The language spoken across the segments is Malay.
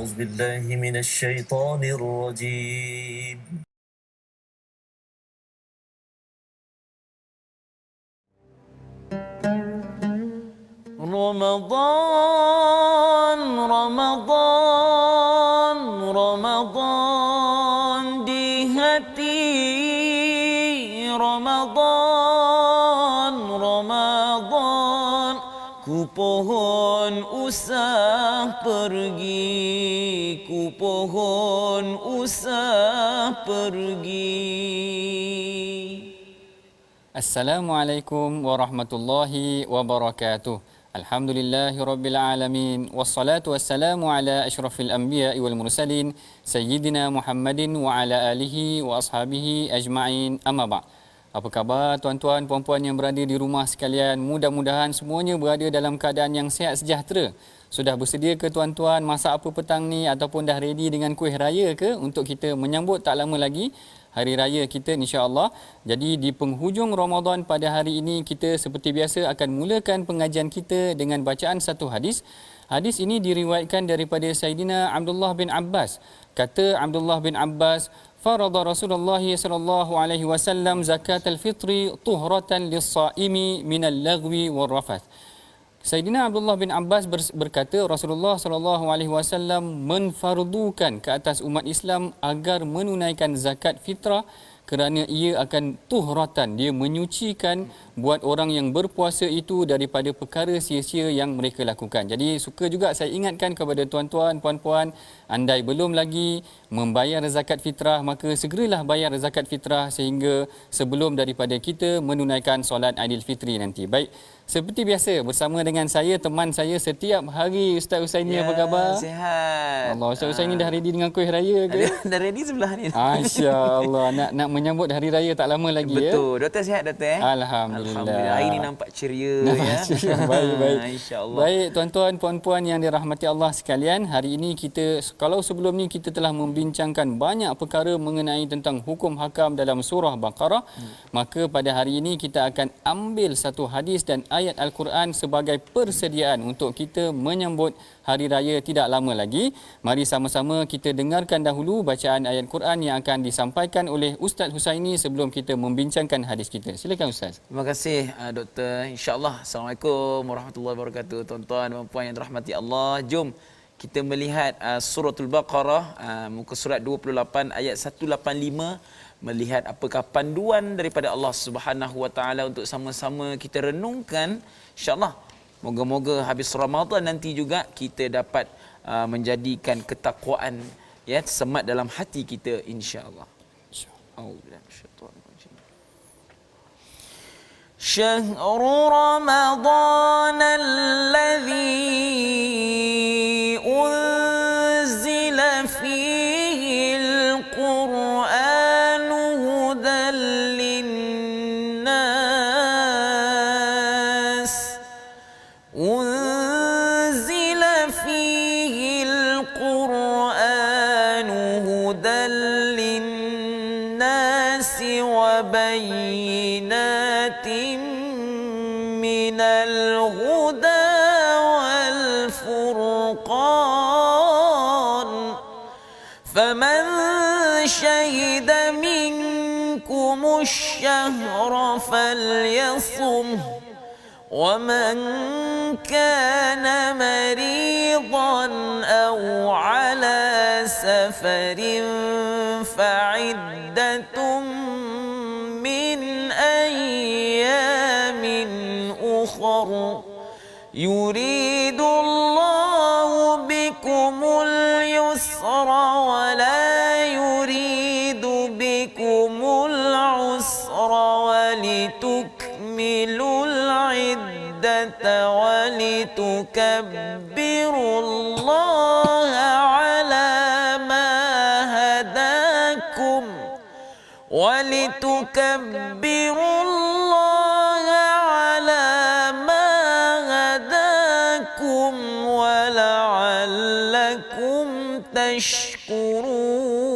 أعوذ بالله من الشيطان الرجيم. Ramadan, Ramadan, Ramadan di hati, Ramadan, Ramadan, ku pohon usah pergi, ku pohon usah pergi. Assalamualaikum warahmatullahi wabarakatuh. Alhamdulillahirabbil alamin wassalatu wassalamu ala asyrafil anbiya'i wal mursalin sayyidina Muhammadin wa ala alihi wa ashabihi ajma'in. Amma ba'd. Apa khabar tuan-tuan puan-puan yang berada di rumah sekalian? Mudah-mudahan semuanya berada dalam keadaan yang sihat sejahtera. Sudah bersedia ke tuan-tuan masak apa petang ni ataupun dah ready dengan kuih raya ke untuk kita menyambut tak lama lagi hari raya kita insya-Allah. Jadi di penghujung Ramadan pada hari ini kita seperti biasa akan mulakan pengajian kita dengan bacaan satu hadis. Hadis ini diriwayatkan daripada Sayyidina Abdullah bin Abbas. Kata Abdullah bin Abbas, farada Rasulullah sallallahu alaihi wasallam zakatul fitri tuhratan lis-shaimi minal lagwi war rafath. Sayyidina Abdullah bin Abbas berkata Rasulullah sallallahu alaihi wasallam menfardukan ke atas umat Islam agar menunaikan zakat fitrah kerana ia akan tuhratan, dia menyucikan buat orang yang berpuasa itu daripada perkara sia-sia yang mereka lakukan. Jadi suka juga saya ingatkan kepada tuan-tuan, puan-puan, andai belum lagi membayar zakat fitrah, maka segeralah bayar zakat fitrah sehingga sebelum daripada kita menunaikan solat Aidilfitri nanti. Baik, seperti biasa bersama dengan saya, teman saya setiap hari, Ustaz Husaini. Apa khabar? Sihat. Allah, Ustaz Husaini dah ready dengan kuih raya ke? Dah ready sebelah ni. Masya-Allah, nak menyambut hari raya tak lama lagi. Betul. Doktor sihat doktor? Alhamdulillah. Hari ini nampak ceria ya. Baik. Insya-Allah. Baik tuan-tuan puan-puan yang dirahmati Allah sekalian, hari ini kita, kalau sebelum ni kita telah membincangkan banyak perkara mengenai tentang hukum hakam dalam surah Baqarah, maka pada hari ini kita akan ambil satu hadis dan ayat Al-Quran sebagai persediaan untuk kita menyambut hari raya tidak lama lagi. Mari sama-sama kita dengarkan dahulu bacaan ayat Quran yang akan disampaikan oleh Ustaz Husaini sebelum kita membincangkan hadis kita. Silakan Ustaz. Terima kasih doktor. Insya-Allah. Assalamualaikum warahmatullahi wabarakatuh. Tuan-tuan dan puan yang dirahmati Allah, jom kita melihat suratul Baqarah, muka surat 28 ayat 185, melihat apakah panduan daripada Allah Subhanahu Wa Taala untuk sama-sama kita renungkan. Insya-Allah, moga-moga habis Ramadan nanti juga kita dapat menjadikan ketakwaan ya semat dalam hati kita insya-Allah. شهر رمضان الذي أنزل فيه القرآن هدى للناس أنزل فيه القرآن هدى للناس وبينات من الهدى والفرقان فمن شهد منكم الشهر فليصمه ومن كان مريضا أو على سفر فعدة من أيام أخر يريد الله بكم اليسر ولا يريد بكم العسر ولتكملوا العدة ولتكبروا الله على ما هداكم ولتكبروا الله على ما هداكم ولعلكم تشكرون.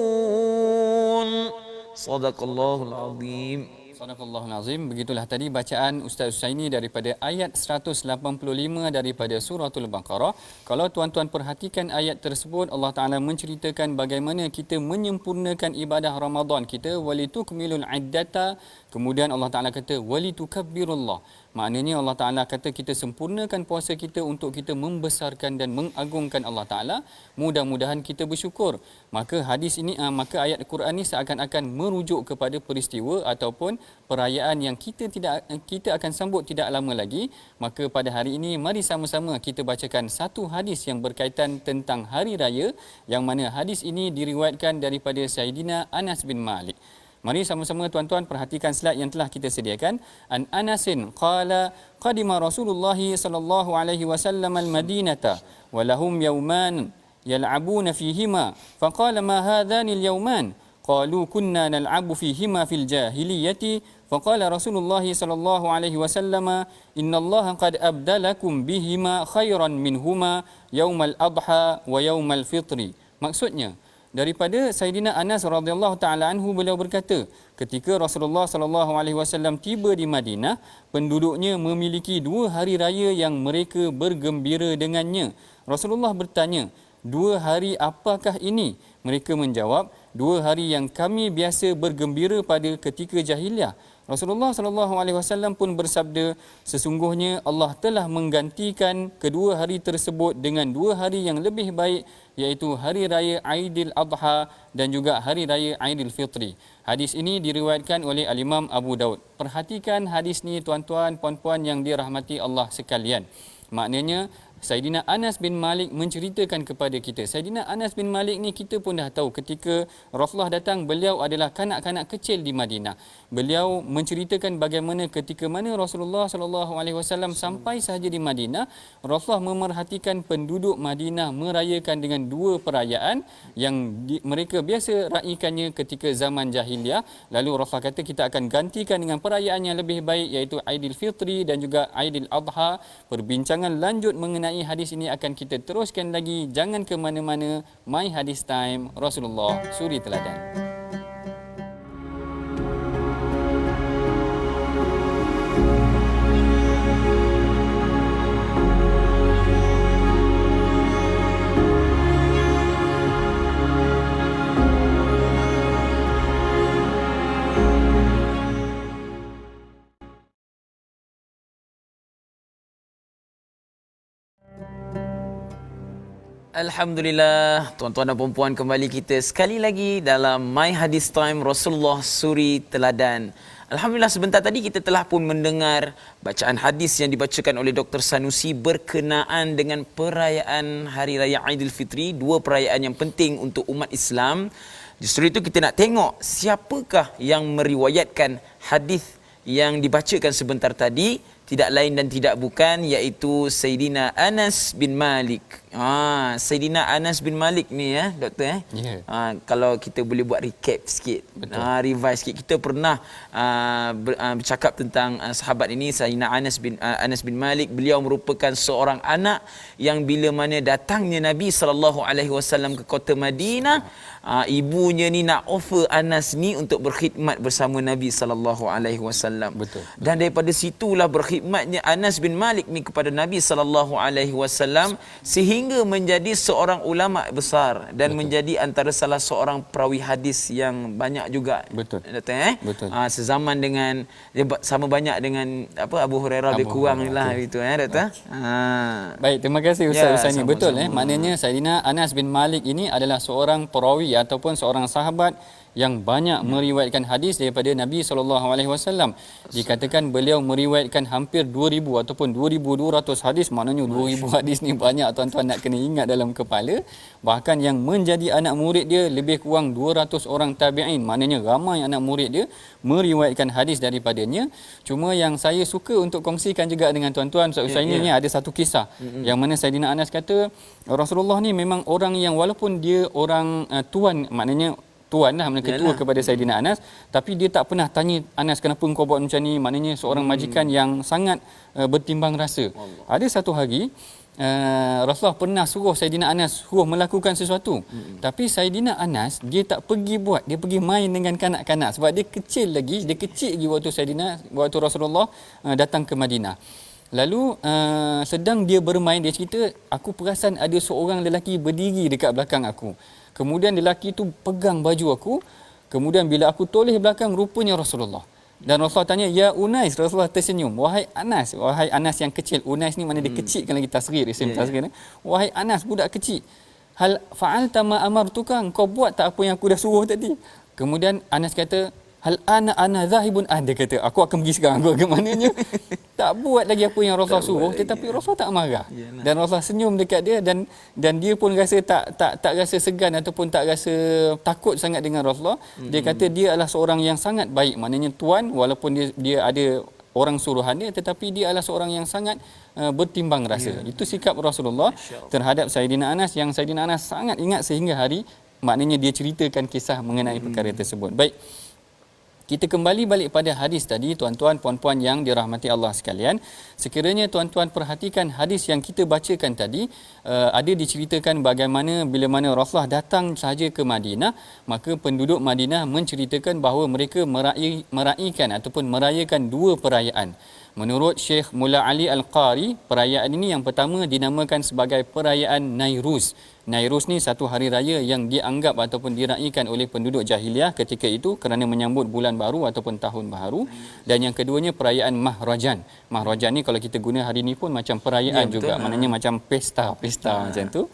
Sadaqallahul azim. Sadaqallahul Azim. Begitulah tadi bacaan Ustaz Husaini daripada ayat 185 daripada suratul Baqarah. Kalau tuan-tuan perhatikan ayat tersebut, Allah Taala menceritakan bagaimana kita menyempurnakan ibadah Ramadan kita, walitukmilul iddata. Kemudian Allah Taala kata walitukabbirullah. Maknanya Allah Taala kata kita sempurnakan puasa kita untuk kita membesarkan dan mengagungkan Allah Taala. Mudah-mudahan kita bersyukur. Maka hadis ini maka ayat Quran ini seakan-akan merujuk kepada peristiwa ataupun perayaan yang kita akan sambut tidak lama lagi. Maka pada hari ini mari sama-sama kita bacakan satu hadis yang berkaitan tentang hari raya, yang mana hadis ini diriwayatkan daripada Sayyidina Anas bin Malik. Mari sama-sama tuan-tuan perhatikan slide yang telah kita sediakan. An Anasin qala qadima Rasulullah sallallahu alaihi wasallam al-Madinata wa lahum yawman yal'abuna fihima faqala ma hadhani al-yawman qalu kunna nal'abu fihima fil jahiliyyati faqala Rasulullah sallallahu alaihi wasallam innallaha qad abdalakum bihima khairan minhuma yaumal adha wa yaumal fitri. Maksudnya daripada Sayyidina Anas radhiyallahu taala anhu, beliau berkata, ketika Rasulullah sallallahu alaihi wasallam tiba di Madinah, penduduknya memiliki dua hari raya yang mereka bergembira dengannya. Rasulullah bertanya, dua hari apakah ini? Mereka menjawab, dua hari yang kami biasa bergembira pada ketika jahiliah. Rasulullah sallallahu alaihi wasallam pun bersabda, sesungguhnya Allah telah menggantikan kedua hari tersebut dengan dua hari yang lebih baik, iaitu hari raya Aidil Adha dan juga hari raya Aidil Fitri. Hadis ini diriwayatkan oleh Al-Imam Abu Daud. Perhatikan hadis ni tuan-tuan, puan-puan yang dirahmati Allah sekalian. Maknanya Sayyidina Anas bin Malik menceritakan kepada kita. Sayyidina Anas bin Malik ni kita pun dah tahu ketika Rasulullah datang, beliau adalah kanak-kanak kecil di Madinah. Beliau menceritakan bagaimana ketika mana Rasulullah sallallahu alaihi wasallam sampai sahaja di Madinah, Rasulullah memerhatikan penduduk Madinah merayakan dengan dua perayaan yang mereka biasa raikannya ketika zaman jahiliah. Lalu Rasulullah kata kita akan gantikan dengan perayaan yang lebih baik, iaitu Aidil Fitri dan juga Aidil Adha. Perbincangan lanjut mengenai hadis ini akan kita teruskan lagi. Jangan ke mana-mana. My Hadis Time, Rasulullah Suri Teladan. Alhamdulillah, tuan-tuan dan puan-puan, kembali kita sekali lagi dalam My Hadis Time, Rasulullah Suri Teladan. Alhamdulillah, sebentar tadi kita telah pun mendengar bacaan hadis yang dibacakan oleh Dr. Sanusi berkenaan dengan perayaan Hari Raya Aidilfitri, dua perayaan yang penting untuk umat Islam. Justru itu kita nak tengok siapakah yang meriwayatkan hadis yang dibacakan sebentar tadi. Tidak lain dan tidak bukan iaitu Sayyidina Anas bin Malik. Sayyidina Anas bin Malik ni doktor Yeah. Kalau kita boleh buat recap sikit. Revise sikit. Kita pernah bercakap tentang sahabat ini, Sayyidina Anas bin Malik. Beliau merupakan seorang anak yang bila mana datangnya Nabi sallallahu alaihi wasallam ke kota Madinah, ibunya ni nak offer Anas ni untuk berkhidmat bersama Nabi sallallahu alaihi wasallam. Dan daripada situlah berkhidmatnya Anas bin Malik ni kepada Nabi sallallahu alaihi wasallam sehingga menjadi seorang ulama besar dan menjadi antara salah seorang perawi hadis yang banyak juga. Doktor sezaman dengan dia sama banyak dengan Abu Hurairah lebih kurang lah gitu doktor. Baik, terima kasih Ustaz Husaini. Betul maknanya Sayyidina Anas bin Malik ini adalah seorang perawi ataupun seorang sahabat yang banyak meriwayatkan hadis daripada Nabi SAW. Dikatakan beliau meriwayatkan hampir 2000 ataupun 2200 hadis. Maknanya 2000 hadis ni banyak tuan-tuan nak kena ingat dalam kepala. Bahkan yang menjadi anak murid dia lebih kurang 200 orang tabi'in. Maknanya ramai anak murid dia meriwayatkan hadis daripadanya. Cuma yang saya suka untuk kongsikan juga dengan tuan-tuan Ustaz Husaini ni ada satu kisah yang mana Sayyidina Anas kata Rasulullah ni memang orang yang walaupun dia orang tuan, maknanya tuan lah, ketua kepada Sayyidina Anas, tapi dia tak pernah tanya Anas kenapa engkau buat macam ni. Maknanya seorang majikan yang sangat bertimbang rasa. Ada satu hari Rasulullah pernah suruh Saidina Anas suruh melakukan sesuatu. Tapi Saidina Anas dia tak pergi buat, dia pergi main dengan kanak-kanak sebab dia kecil lagi waktu Rasulullah datang ke Madinah. Lalu sedang dia bermain, dia cerita, aku perasan ada seorang lelaki berdiri dekat belakang aku. Kemudian lelaki tu pegang baju aku. Kemudian bila aku toleh belakang, rupanya Rasulullah. Dan Rasulullah tanya, ya Unais. Rasulullah tersenyum, wahai Anas yang kecil. Unais ni mana dia kecilkan lagi tasghir, isim tasghir. Wahai Anas, budak kecil, hal fa'alta ma amartuka, kau buat tak apa yang aku dah suruh tadi? Kemudian Anas kata, hal ana zahibun, dia kata, aku akan pergi sekarang. Aku akan maknanya tak buat lagi apa yang Rasulullah suruh, tetapi Rasulullah tak marah. Dan Rasulullah senyum dekat dia, dan dia pun rasa tak rasa segan ataupun tak rasa takut sangat dengan Rasulullah. Dia kata dia adalah seorang yang sangat baik, maknanya tuan, walaupun dia ada orang suruhan dia, tetapi dia adalah seorang yang sangat bertimbang rasa. Itu sikap Rasulullah terhadap Saidina Anas, yang Saidina Anas sangat ingat sehingga hari, maknanya dia ceritakan kisah mengenai perkara tersebut. Baik, kita kembali balik pada hadis tadi, tuan-tuan, puan-puan yang dirahmati Allah sekalian. Sekiranya tuan-tuan perhatikan hadis yang kita bacakan tadi, ada diceritakan bagaimana bila mana Rasulullah datang sahaja ke Madinah, maka penduduk Madinah menceritakan bahawa mereka meraihkan ataupun merayakan dua perayaan. Menurut Syekh Mula Ali Al-Qari, perayaan ini yang pertama dinamakan sebagai perayaan Nairuz. Nairuz ni satu hari raya yang dianggap ataupun diraihkan oleh penduduk jahiliah ketika itu kerana menyambut bulan baru ataupun tahun baru. Dan yang keduanya perayaan Mahrajan. Mahrajan ni kalau kita guna hari ni pun macam perayaan juga, maknanya macam pesta macam tu.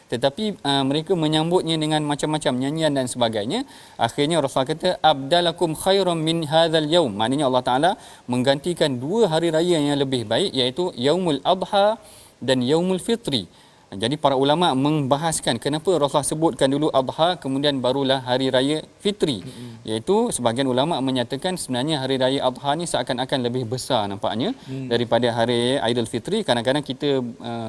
Tetapi mereka menyambutnya dengan macam-macam nyanyian dan sebagainya. Akhirnya Rasulullah kata, abdalakum khairan min hadzal yaum, maknanya Allah Taala menggantikan dua hari raya yang lebih baik, iaitu Yaumul Adha dan Yaumul Fitri. Jadi para ulama membahaskan kenapa Rasulullah sebutkan dulu Adha kemudian barulah hari raya Fitri. Iaitu sebahagian ulama menyatakan sebenarnya hari raya Adha ni seakan-akan lebih besar nampaknya daripada hari Aidil Fitri. Kadang-kadang kita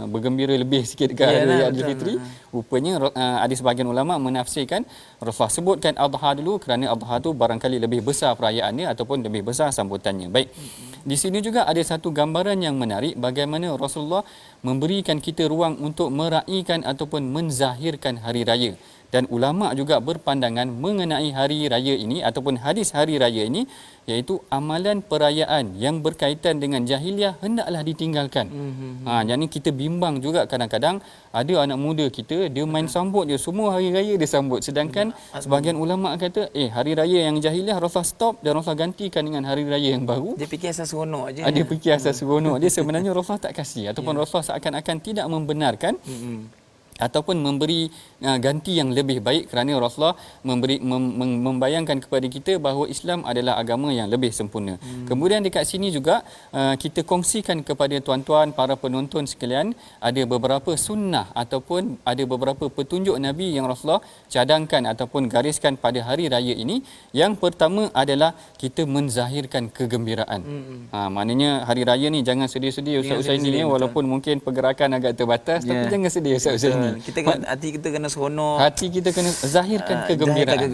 bergembira lebih sikit dekat hari raya Aidil Fitri. Rupanya ada sebahagian ulama menafsirkan Rasulullah sebutkan Adha dulu kerana Adha tu barangkali lebih besar perayaannya ataupun lebih besar sambutannya. Baik. Di sini juga ada satu gambaran yang menarik bagaimana Rasulullah memberikan kita ruang untuk meraihkan ataupun menzahirkan hari raya. Dan ulama juga berpandangan mengenai hari raya ini ataupun hadis hari raya ini, iaitu amalan perayaan yang berkaitan dengan jahiliah hendaklah ditinggalkan. Jadi kita bimbang juga kadang-kadang ada anak muda kita, dia main sambut je, semua hari raya dia sambut. Sedangkan sebahagian ulama kata, hari raya yang jahiliah Rasulullah stop dan Rasulullah gantikan dengan hari raya yang baru. Dia fikir asal seronok aje. Dia fikir asal seronok. Dia sebenarnya Rasulullah tak kasih ataupun Rasulullah seakan-akan tidak membenarkan ataupun memberi ganti yang lebih baik kerana Rasulullah membayangkan kepada kita bahawa Islam adalah agama yang lebih sempurna. Kemudian dekat sini juga kita kongsikan kepada tuan-tuan para penonton sekalian, ada beberapa sunnah ataupun ada beberapa petunjuk Nabi yang Rasulullah cadangkan ataupun gariskan pada hari raya ini. Yang pertama adalah kita menzahirkan kegembiraan. Maknanya hari raya ni jangan sedih-sedih Ustaz Usaini ni, walaupun mungkin pergerakan agak terbatas, tapi jangan sedih Ustaz Usaini. Hati kita kena seronok. Hati kita kena zahirkan kegembiraan.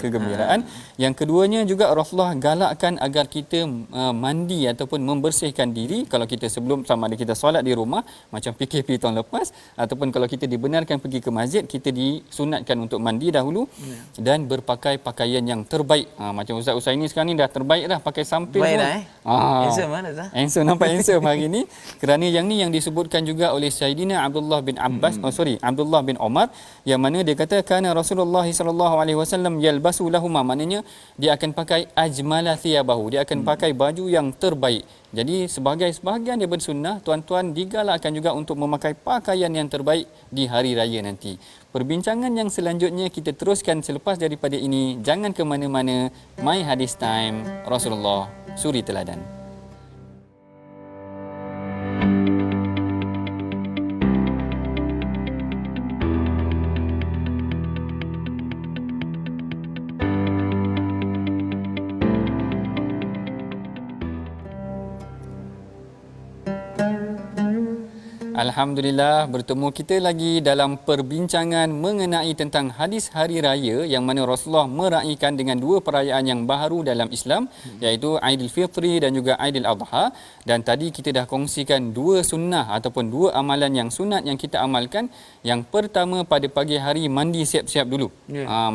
Kegembiraan. Yang keduanya juga Rasulullah galakkan agar kita mandi ataupun membersihkan diri kalau kita sebelum, sama ada kita solat di rumah macam PKP tahun lepas, ataupun kalau kita dibenarkan pergi ke masjid, kita disunatkan untuk mandi dahulu dan berpakai pakaian yang terbaik. Macam Ustaz Usaini sekarang ni dah terbaik dah, pakai samping pun. Handsome mana dah? Handsome, nampak handsome hari ni. Kerana yang ni yang disebutkan juga oleh Sayyidina Abdullah bin Abbas, Abdullah bin Omar, yang mana dia kata kana Rasulullah sallallahu alaihi wasallam yalbasu lahuma, maknanya dia akan pakai ajmala thiyabahu, dia akan pakai baju yang terbaik. Jadi sebahagian dia bersunnah, tuan-tuan digalakkan juga untuk memakai pakaian yang terbaik di hari raya nanti. Perbincangan yang selanjutnya kita teruskan selepas daripada ini. Jangan ke mana-mana. My Hadis Time, Rasulullah Suri Teladan. Alhamdulillah, bertemu kita lagi dalam perbincangan mengenai tentang hadis hari raya yang mana Rasulullah meraihkan dengan dua perayaan yang baharu dalam Islam, iaitu Aidilfitri dan juga Aidil Adha. Dan tadi kita dah kongsikan dua sunnah ataupun dua amalan yang sunat yang kita amalkan. Yang pertama, pada pagi hari mandi siap-siap dulu.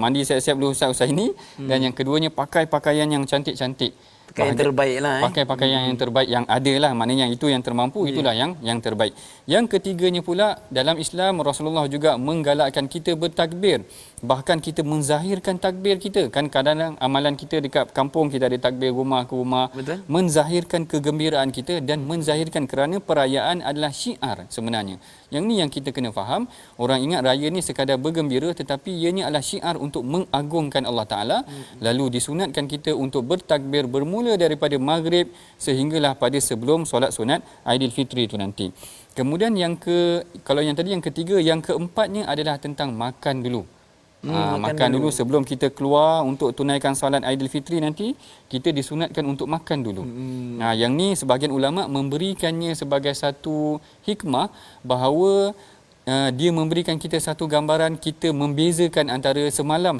Mandi siap-siap dulu Ustaz ini. Dan yang keduanya, pakai pakaian yang cantik-cantik. Pakai yang terbaik lah. Pakai pakaian yang terbaik yang ada lah. Maknanya itu yang termampu, itulah yang terbaik. Yang ketiganya pula, dalam Islam Rasulullah juga menggalakkan kita bertakbir. Bahkan kita menzahirkan takbir kita. Kan kadang-kadang amalan kita dekat kampung, kita ada takbir rumah ke rumah. Betul. Menzahirkan kegembiraan kita dan menzahirkan kerana perayaan adalah syiar sebenarnya. Yang ni yang kita kena faham. Orang ingat raya ni sekadar bergembira, tetapi ianya adalah syiar untuk mengagungkan Allah Ta'ala. Lalu disunatkan kita untuk bertakbir bermula daripada maghrib sehinggalah pada sebelum solat sunat Aidilfitri itu nanti. Kemudian kalau yang tadi yang ketiga, yang keempatnya adalah tentang makan dulu. Makan dulu sebelum kita keluar untuk tunaikan solat Aidilfitri nanti, kita disunatkan untuk makan dulu. Yang ni sebahagian ulama memberikannya sebagai satu hikmah bahawa dia memberikan kita satu gambaran kita membezakan antara semalam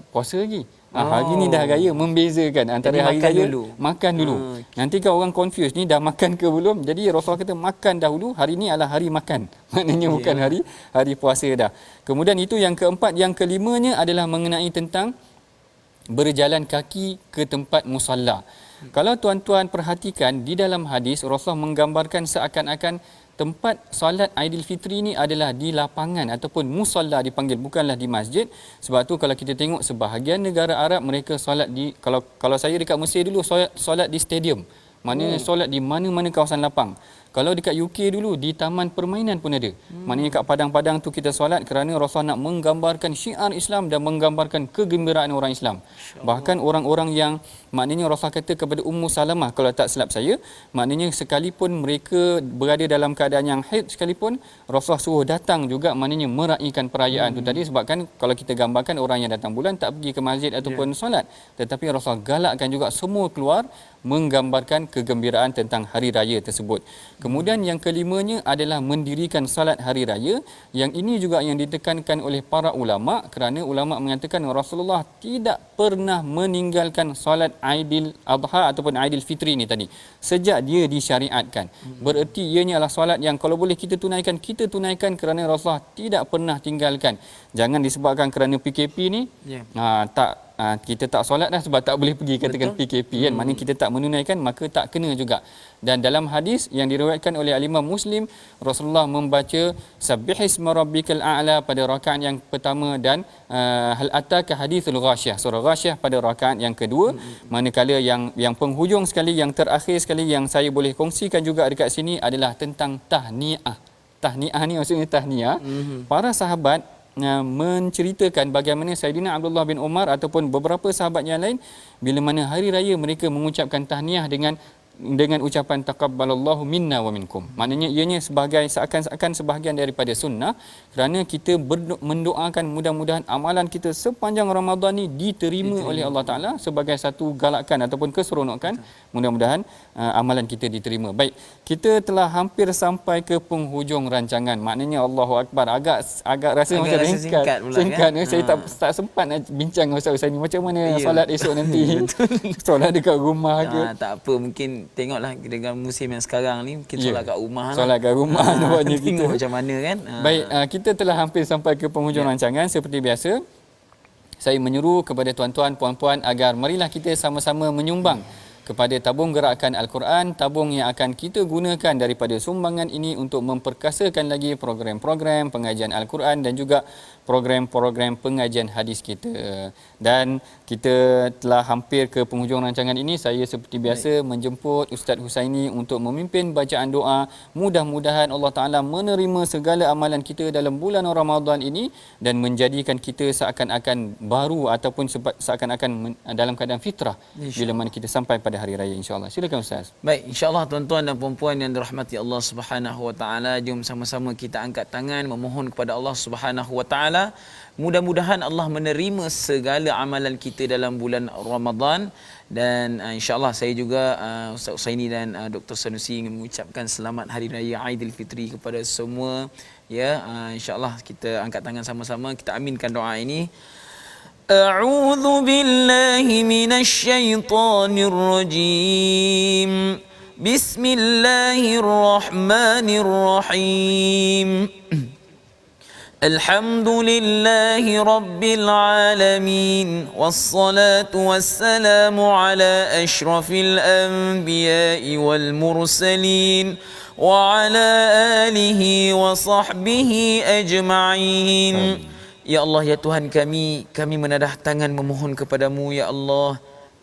puasa lagi. Hari ni dah raya, membezakan antara hari raya makan dulu. Nanti kan orang confuse, ni dah makan ke belum? Jadi Rasulullah kata makan dahulu, hari ni adalah hari makan. Maknanya bukan hari puasa dah. Kemudian itu yang keempat. Yang kelimanya adalah mengenai tentang berjalan kaki ke tempat musalla. Kalau tuan-tuan perhatikan di dalam hadis, Rasulullah menggambarkan seakan-akan tempat solat Aidilfitri ni adalah di lapangan ataupun musalla dipanggil, bukanlah di masjid. Sebab tu kalau kita tengok sebahagian negara Arab, mereka solat di, kalau saya dekat Mesir dulu, solat di stadium. Maknanya solat di mana-mana kawasan lapang. Kalau dekat UK dulu, di taman permainan pun ada. Maknanya kat padang-padang tu kita solat kerana Rasulullah nak menggambarkan syiar Islam dan menggambarkan kegembiraan orang Islam. Bahkan orang-orang yang, maknanya Rasulullah kata kepada Ummu Salamah, kalau tak silap saya, maknanya sekalipun mereka berada dalam keadaan yang haid sekalipun, Rasulullah suruh datang juga, maknanya meraihkan perayaan tu tadi. Sebab kan kalau kita gambarkan orang yang datang bulan tak pergi ke masjid ataupun solat. Tetapi Rasulullah galakkan juga semua keluar menggambarkan kegembiraan tentang hari raya tersebut. Kemudian yang kelimanya adalah mendirikan salat hari raya. Yang ini juga yang ditekankan oleh para ulama, kerana ulama mengatakan Rasulullah tidak pernah meninggalkan salat Aidil Adha ataupun Aidilfitri ni tadi sejak dia disyariatkan. Bererti ianya adalah salat yang kalau boleh kita tunaikan kerana Rasulullah tidak pernah tinggalkan. Jangan disebabkan kerana PKP ni kita tak solat dah sebab tak boleh pergi, katakan PKP kan, maknanya kita tak menunaikan, maka tak kena juga. Dan dalam hadis yang diriwayatkan oleh Al-Imam Muslim, Rasulullah membaca Sabbihisma rabbikal a'la pada rakaat yang pertama dan hal ataka hadithul ghasyiyah, surah ghasyiyah pada rakaat yang kedua. Manakala yang penghujung sekali, yang terakhir sekali yang saya boleh kongsikan juga dekat sini adalah tentang tahniah. Tahniah ni maksudnya tahniah. Para sahabat menceritakan bagaimana Saidina Abdullah bin Umar ataupun beberapa sahabat yang lain, bila mana hari raya mereka mengucapkan tahniah dengan ucapan taqabbalallahu minna wa minkum. Maknanya ianya seakan-akan sebahagian daripada sunnah, kerana kita mendoakan mudah-mudahan amalan kita sepanjang Ramadan ni diterima oleh Allah Ta'ala sebagai satu galakan ataupun keseronokan. Mudah-mudahan amalan kita diterima. Baik, kita telah hampir sampai ke penghujung rancangan. Maknanya Allahu Akbar, agak rasa macam singkat kan? Saya tak sempat nak bincang dengan Ustaz ni macam mana solat esok nanti. Solat dekat rumah ke? Tak apa, mungkin tengoklah dengan musim yang sekarang ni, kita solat kat rumah lah. Solat kat rumah nampaknya kita. Tengok macam mana kan. Baik, kita telah hampir sampai ke penghujung rancangan. Seperti biasa, saya menyeru kepada tuan-tuan, puan-puan agar marilah kita sama-sama menyumbang kepada tabung gerakan Al-Quran, tabung yang akan kita gunakan daripada sumbangan ini untuk memperkasakan lagi program-program pengajian Al-Quran dan juga program-program pengajian hadis kita. Dan kita telah hampir ke penghujung rancangan ini. Saya seperti biasa menjemput Ustaz Husaini untuk memimpin bacaan doa. Mudah-mudahan Allah Ta'ala menerima segala amalan kita dalam bulan Ramadan ini dan menjadikan kita seakan-akan baru ataupun seakan-akan dalam keadaan fitrah bila mana kita sampai pada hari raya, insya-Allah. Silakan Ustaz. Baik, insya-Allah tuan-tuan dan puan-puan yang dirahmati Allah Subhanahu wa taala, jom sama-sama kita angkat tangan memohon kepada Allah Subhanahu wa taala taala. Mudah-mudahan Allah menerima segala amalan kita dalam bulan Ramadan. Dan insya-Allah saya juga Ustaz Husaini dan Dr. Sanusi ingin mengucapkan selamat Hari Raya Aidilfitri kepada semua. Ya, insya-Allah kita angkat tangan sama-sama, kita aminkan doa ini. A'udzu billahi minasy syaithanir rajim. Bismillahirrahmanirrahim. Alhamdulillahi Rabbil Alamin. Wassalatu wassalamu ala ashrafil anbiya'i wal mursalin wa ala alihi wa sahbihi ajma'in. Ya Allah, ya Tuhan kami menadah tangan memohon kepadamu, ya Allah.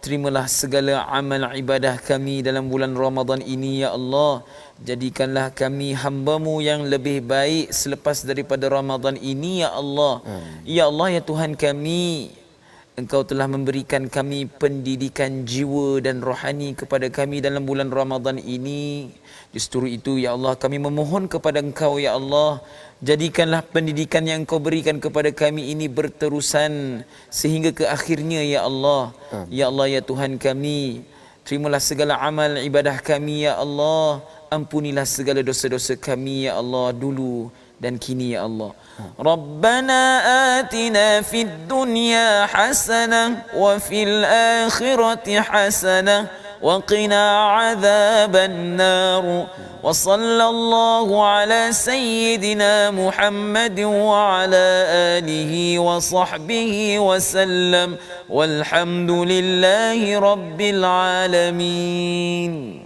Terimalah segala amal ibadah kami dalam bulan Ramadan ini, ya Allah. Jadikanlah kami hamba-Mu yang lebih baik selepas daripada Ramadan ini, ya Allah. Ya Allah, ya Tuhan kami, Engkau telah memberikan kami pendidikan jiwa dan rohani kepada kami dalam bulan Ramadan ini. Justru itu, ya Allah, kami memohon kepada Engkau, ya Allah, jadikanlah pendidikan yang Engkau berikan kepada kami ini berterusan sehingga ke akhirnya, ya Allah. Ya Allah, ya Tuhan kami, terimalah segala amal ibadah kami, ya Allah. Ampunilah segala dosa-dosa kami, ya Allah, dulu dan kini, ya Allah. Rabbana atina fid dunya hasanah wa fil akhirati hasanah wa qina adzaban nar. Wa sallallahu ala sayyidina Muhammad wa ala alihi wa sahbihi wa sallam. Walhamdulillahi rabbil alamin.